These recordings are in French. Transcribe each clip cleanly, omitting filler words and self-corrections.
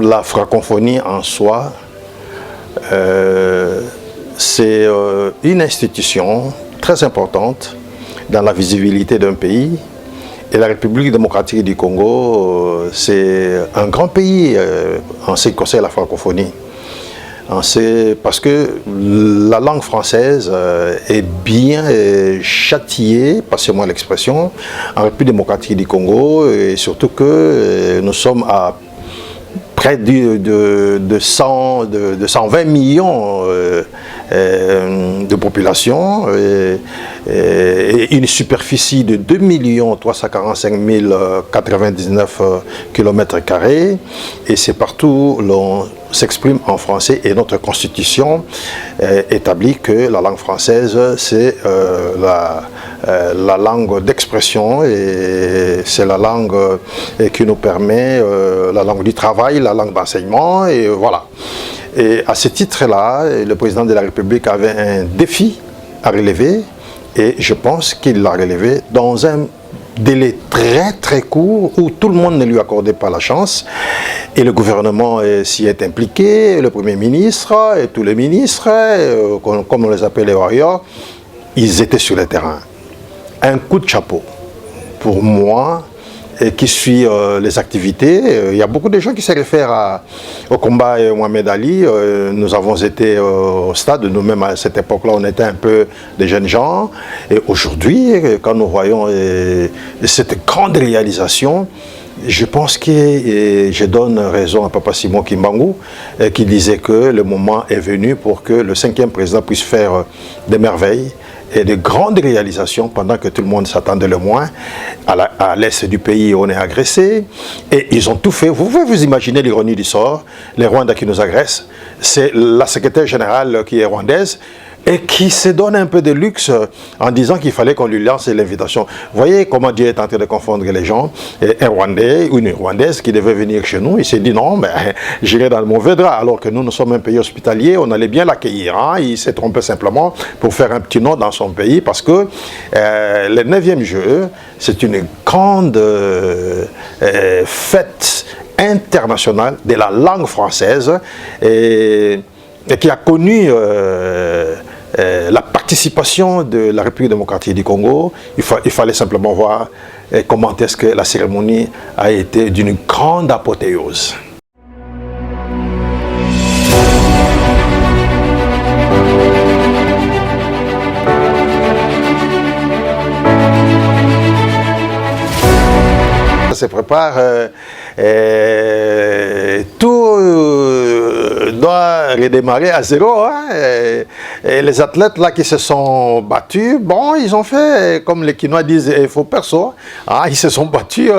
la francophonie en soi, c'est une institution très importante dans la visibilité d'un pays. Et la République démocratique du Congo, c'est un grand pays en ce qui concerne la francophonie. Parce que la langue française est bien châtiée, passez-moi l'expression, en République démocratique du Congo, et surtout que nous sommes à près de 120 millions de population et une superficie de 2 345 099 km². Et c'est partout l'on s'exprime en français, et notre constitution établit que la langue française c'est la langue d'expression, et c'est la langue qui nous permet, la langue du travail, la langue d'enseignement, et voilà. Et à ce titre-là, le président de la République avait un défi à relever, et je pense qu'il l'a relevé dans un délai très court où tout le monde ne lui accordait pas la chance, et le gouvernement s'y est impliqué, le Premier ministre et tous les ministres, comme on les appelle les warriors, ils étaient sur le terrain. Un coup de chapeau pour moi qui suit les activités. Il y a beaucoup de gens qui se réfèrent au combat Mohamed Ali. Nous avons été au stade, nous-mêmes à cette époque-là, on était un peu des jeunes gens. Et aujourd'hui, quand nous voyons cette grande réalisation, je pense que je donne raison à Papa Simon Kimbangu qui disait que le moment est venu pour que le 5e président puisse faire des merveilles et de grandes réalisations pendant que tout le monde s'attendait le moins. À l'est du pays, on est agressé et ils ont tout fait. Vous pouvez vous imaginer l'ironie du sort, les Rwandais qui nous agressent, c'est la secrétaire générale qui est rwandaise et qui se donne un peu de luxe en disant qu'il fallait qu'on lui lance l'invitation. Vous voyez comment Dieu est en train de confondre les gens. Et un Rwandais ou une Rwandaise qui devait venir chez nous, il s'est dit non, mais j'irai dans le mauvais drap, alors que nous sommes un pays hospitalier, on allait bien l'accueillir. Hein. Il s'est trompé simplement pour faire un petit nom dans son pays, parce que le 9e jeu, c'est une grande fête internationale de la langue française et qui a connu la participation de la République démocratique du Congo. Il fallait simplement voir comment est-ce que la cérémonie a été d'une grande apothéose. Ça se prépare, tout doit redémarrer à zéro. Hein, et les athlètes là qui se sont battus, bon, ils ont fait, comme les Quinois disent, il faut perso. Hein, ils se sont battus,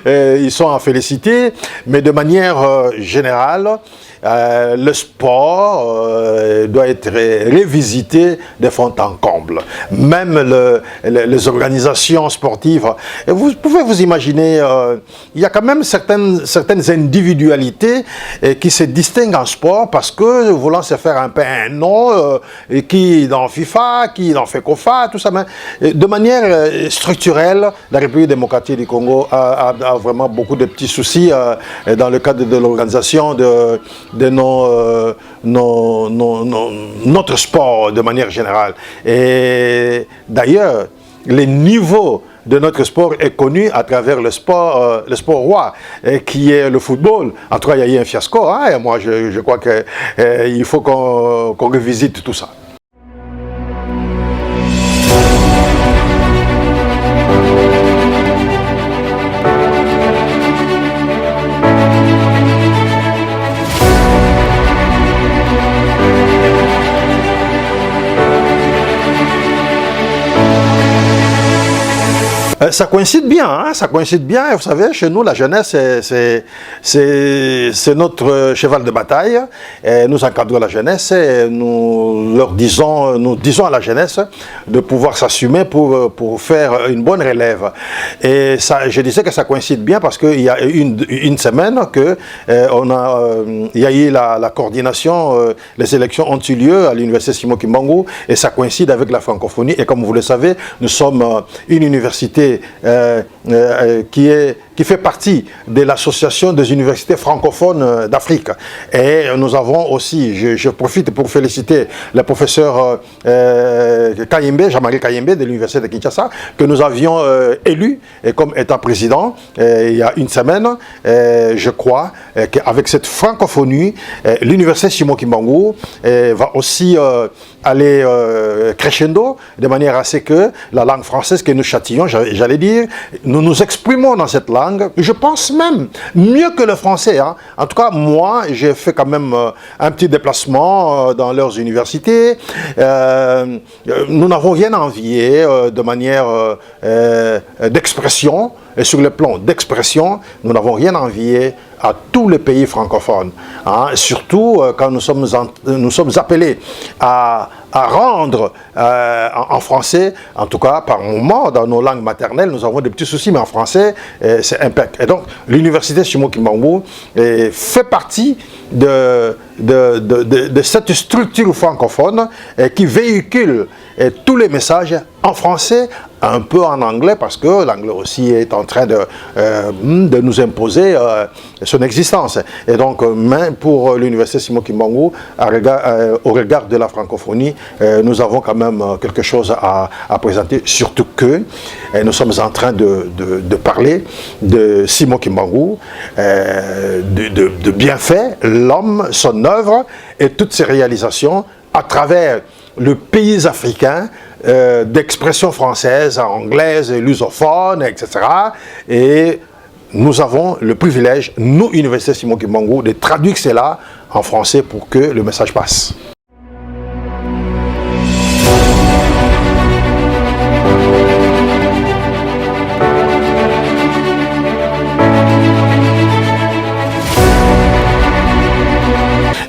ils sont à féliciter, mais de manière générale, le sport doit être révisité de fond en comble. Même les organisations sportives. Et vous pouvez vous imaginer, il y a quand même certaines individualités qui se distinguent en sport parce que voulant se faire un peu un nom, qui dans FIFA, qui dans FECOFA, tout ça. Mais de manière structurelle, la République démocratique du Congo a vraiment beaucoup de petits soucis dans le cadre de l'organisation de notre sport de manière générale. Et d'ailleurs, le niveau de notre sport est connu à travers le sport roi, qui est le football. En tout cas, il y a eu un fiasco, hein, et moi je crois qu'il faut qu'on revisite tout ça. Ça coïncide bien, hein, ça coïncide bien. Vous savez, chez nous, la jeunesse, c'est notre cheval de bataille. Et nous encadrons la jeunesse et nous disons à la jeunesse de pouvoir s'assumer pour faire une bonne relève. Et ça, je disais que ça coïncide bien parce qu'il y a une semaine il y a eu la coordination, les élections ont eu lieu à l'université Simon Kimbangu et ça coïncide avec la francophonie. Et comme vous le savez, nous sommes une université qui fait partie de l'association des universités francophones d'Afrique. Et nous avons aussi, je profite pour féliciter le professeur Kayembe, Jean-Marie Kayembe de l'université de Kinshasa, que nous avions élu comme état président il y a une semaine. Je crois qu'avec cette francophonie, l'université Simon Kimbangu va aussi aller crescendo, de manière à ce que la langue française que nous châtillons, j'allais dire, nous nous exprimons dans cette langue, je pense même mieux que le français. Hein. En tout cas, moi, j'ai fait quand même un petit déplacement dans leurs universités. Nous n'avons rien à envier de manière d'expression. Et sur le plan d'expression, nous n'avons rien à envier à tous les pays francophones. Hein. Surtout quand nous sommes appelés à rendre en français, en tout cas par moment, dans nos langues maternelles, nous avons des petits soucis, mais en français, c'est impeccable. Et donc, l'université Simon Kimbangu fait partie de cette structure francophone qui véhicule tous les messages en français, un peu en anglais, parce que l'anglais aussi est en train de nous imposer son existence. Et donc, même pour l'université Simon Kimbangu, au regard de la francophonie, nous avons quand même quelque chose à présenter, surtout que nous sommes en train de parler de Simon Kimbangu, de bienfaits, l'homme, son œuvre et toutes ses réalisations à travers le pays africain, d'expression française, anglaise, lusophone, etc. Et nous avons le privilège, nous, Université Simon Kimbangu, de traduire cela en français pour que le message passe.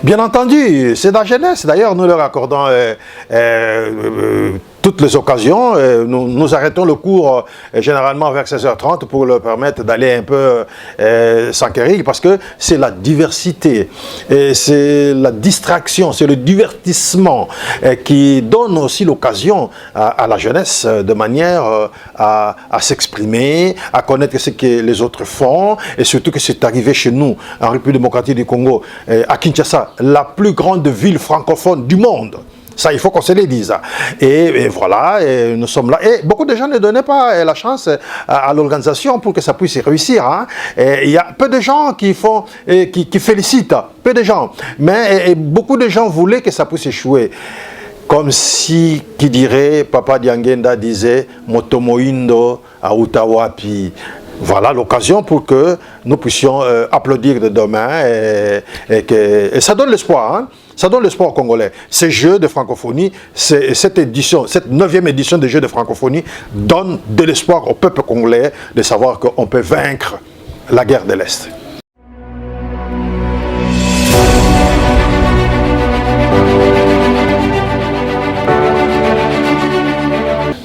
Bien entendu, c'est la jeunesse. D'ailleurs, nous leur accordons toutes les occasions. Nous arrêtons le cours généralement vers 16h30 pour leur permettre d'aller un peu s'enquérir, parce que c'est la diversité, c'est la distraction, c'est le divertissement qui donne aussi l'occasion à la jeunesse de manière à s'exprimer, à connaître ce que les autres font, et surtout que c'est arrivé chez nous, en République démocratique du Congo, à Kinshasa, la plus grande ville francophone du monde. Ça, il faut qu'on se le dise. Et voilà, et nous sommes là. Et beaucoup de gens ne donnaient pas la chance à l'organisation pour que ça puisse réussir. Hein. Il y a peu de gens qui félicitent, peu de gens. Mais beaucoup de gens voulaient que ça puisse échouer. Comme si, qui dirait, Papa Diangenda disait, Motomoindo à Utawapi. Voilà l'occasion pour que nous puissions applaudir de demain et ça donne l'espoir. Hein. Ça donne l'espoir aux Congolais. Ces Jeux de francophonie, cette 9e édition des Jeux de francophonie donne de l'espoir au peuple congolais de savoir qu'on peut vaincre la guerre de l'Est.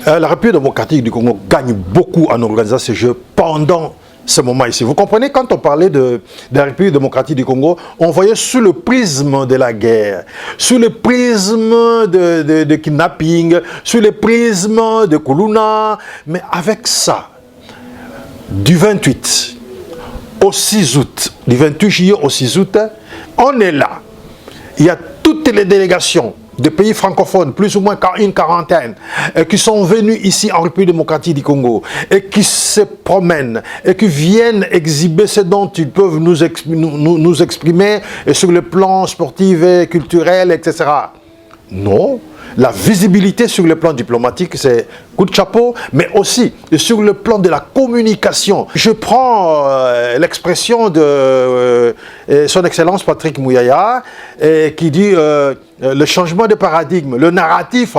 La République démocratique du Congo gagne beaucoup en organisant ces Jeux pendant ce moment ici. Vous comprenez, quand on parlait de la République démocratique du Congo, on voyait sous le prisme de la guerre, sous le prisme de kidnapping, sous le prisme de Kuluna, mais avec ça, du 28 au 6 août, du 28 juillet au 6 août, on est là. Il y a toutes les délégations de pays francophones, plus ou moins une quarantaine, qui sont venus ici en République démocratique du Congo et qui se promènent et qui viennent exhiber ce dont ils peuvent nous exprimer sur le plan sportif et culturel, etc. Non, la visibilité sur le plan diplomatique, c'est coup de chapeau, mais aussi sur le plan de la communication. Je prends l'expression de son Excellence Patrick Mouyaya qui dit le changement de paradigme, le narratif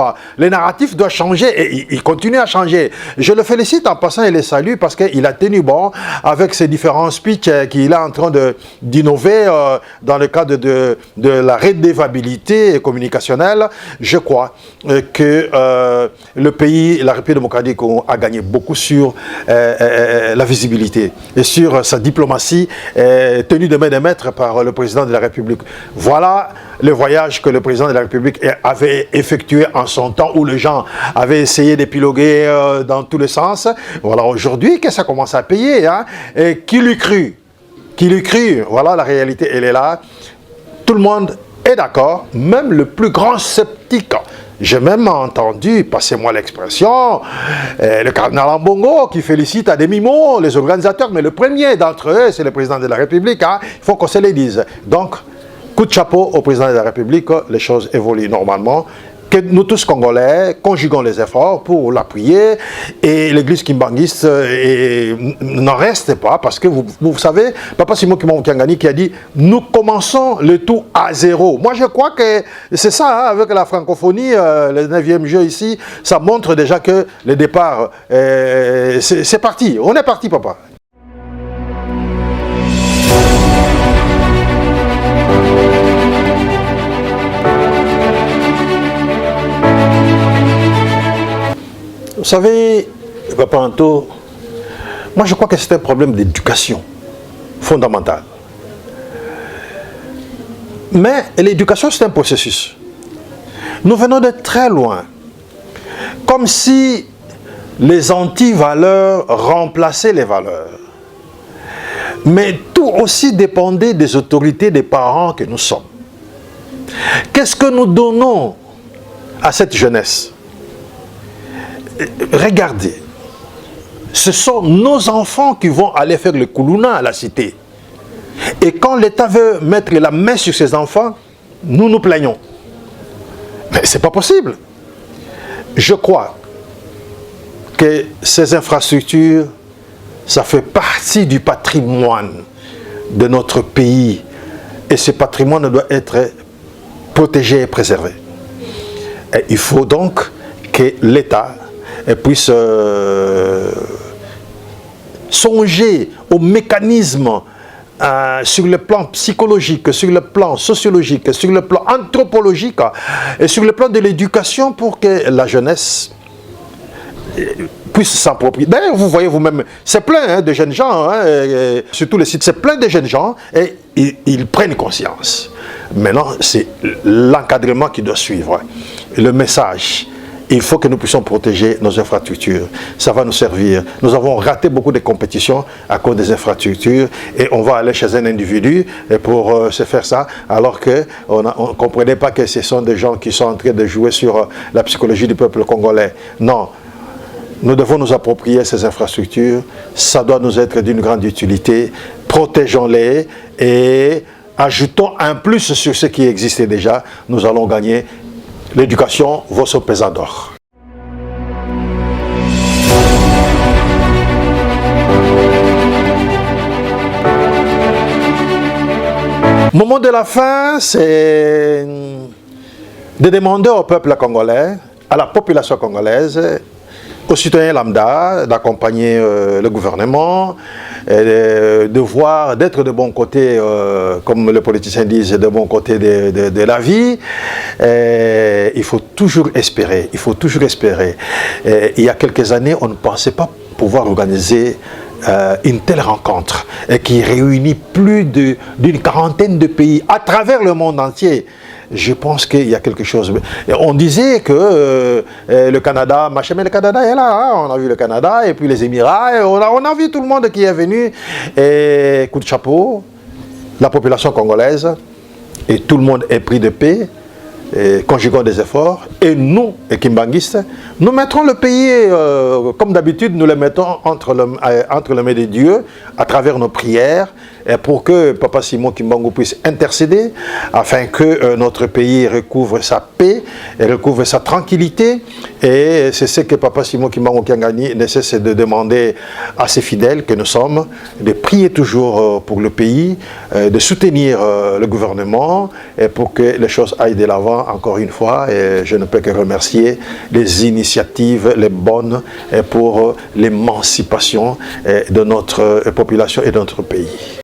doit changer et il continue à changer. Je le félicite en passant et le salue parce qu'il a tenu bon avec ses différents speeches qu'il est en train d'innover dans le cadre de la redevabilité communicationnelle. Je crois que le pays, la République démocratique a gagné beaucoup sur la visibilité et sur sa diplomatie tenue de main de maître par le président de la République. Voilà le voyage que le président de la République avait effectué en son temps, où les gens avaient essayé d'épiloguer dans tous les sens. Voilà, aujourd'hui que ça commence à payer. Hein, et qui l'eût cru? Qui l'eût cru? Voilà, la réalité, elle est là. Tout le monde est d'accord, même le plus grand sceptique. J'ai même entendu, passez-moi l'expression, le cardinal Ambongo qui félicite à demi-mot les organisateurs, mais le premier d'entre eux, c'est le président de la République. Hein, il faut qu'on se le dise. Donc, coup de chapeau au président de la République, les choses évoluent normalement. Que nous tous Congolais conjuguons les efforts pour l'appuyer, et l'église kimbanguiste n'en reste pas, parce que vous savez, Papa Simon Kimbangu Kiangani qui a dit nous commençons le tout à zéro. Moi je crois que c'est ça, hein, avec la francophonie, le 9e jeu ici, ça montre déjà que le départ, c'est parti, on est parti papa. Vous savez, Papa Anto, moi je crois que c'est un problème d'éducation fondamentale. Mais l'éducation, c'est un processus. Nous venons de très loin. Comme si les anti-valeurs remplaçaient les valeurs. Mais tout aussi dépendait des autorités, des parents que nous sommes. Qu'est-ce que nous donnons à cette jeunesse? Regardez, ce sont nos enfants qui vont aller faire le koulouna à la cité. Et quand l'État veut mettre la main sur ses enfants, nous nous plaignons. Mais ce n'est pas possible. Je crois que ces infrastructures, ça fait partie du patrimoine de notre pays. Et ce patrimoine doit être protégé et préservé. Et il faut donc que l'État puisse songer aux mécanismes sur le plan psychologique, sur le plan sociologique, sur le plan anthropologique et sur le plan de l'éducation pour que la jeunesse puisse s'approprier. D'ailleurs, vous voyez vous-même, c'est plein de jeunes gens, hein, sur tous les sites, c'est plein de jeunes gens et ils prennent conscience. Maintenant, c'est l'encadrement qui doit suivre, le message. Il faut que nous puissions protéger nos infrastructures. Ça va nous servir. Nous avons raté beaucoup de compétitions à cause des infrastructures et on va aller chez un individu pour se faire ça alors qu'on ne comprenait pas que ce sont des gens qui sont en train de jouer sur la psychologie du peuple congolais. Non. Nous devons nous approprier ces infrastructures. Ça doit nous être d'une grande utilité. Protégeons-les et ajoutons un plus sur ce qui existait déjà. Nous allons gagner. L'éducation vaut son pesant d'or. Le moment de la fin, c'est de demander au peuple congolais, à la population congolaise, aux citoyens lambda, d'accompagner le gouvernement, de voir, d'être de bon côté, comme les politiciens disent, de bon côté de la vie. Il faut toujours espérer, il faut toujours espérer. Il y a quelques années, on ne pensait pas pouvoir organiser une telle rencontre qui réunit plus d'une quarantaine de pays à travers le monde entier. Je pense qu'il y a quelque chose. On disait que le Canada, machin, mais le Canada est là. Hein? On a vu le Canada et puis les Émirats. Et on a vu tout le monde qui est venu. Et coup de chapeau, la population congolaise et tout le monde est pris de paix. Conjuguons des efforts et nous, les kimbanguistes, nous mettrons le pays, comme d'habitude, nous le mettons entre les mains de Dieu à travers nos prières pour que Papa Simon Kimbangu puisse intercéder afin que notre pays recouvre sa paix et recouvre sa tranquillité. Et c'est ce que Papa Simon Kimbangu Kiangani ne cesse de demander à ses fidèles que nous sommes, de prier toujours pour le pays, de soutenir le gouvernement et pour que les choses aillent de l'avant. Encore une fois, et je ne peux que remercier les initiatives, les bonnes, pour l'émancipation de notre population et de notre pays.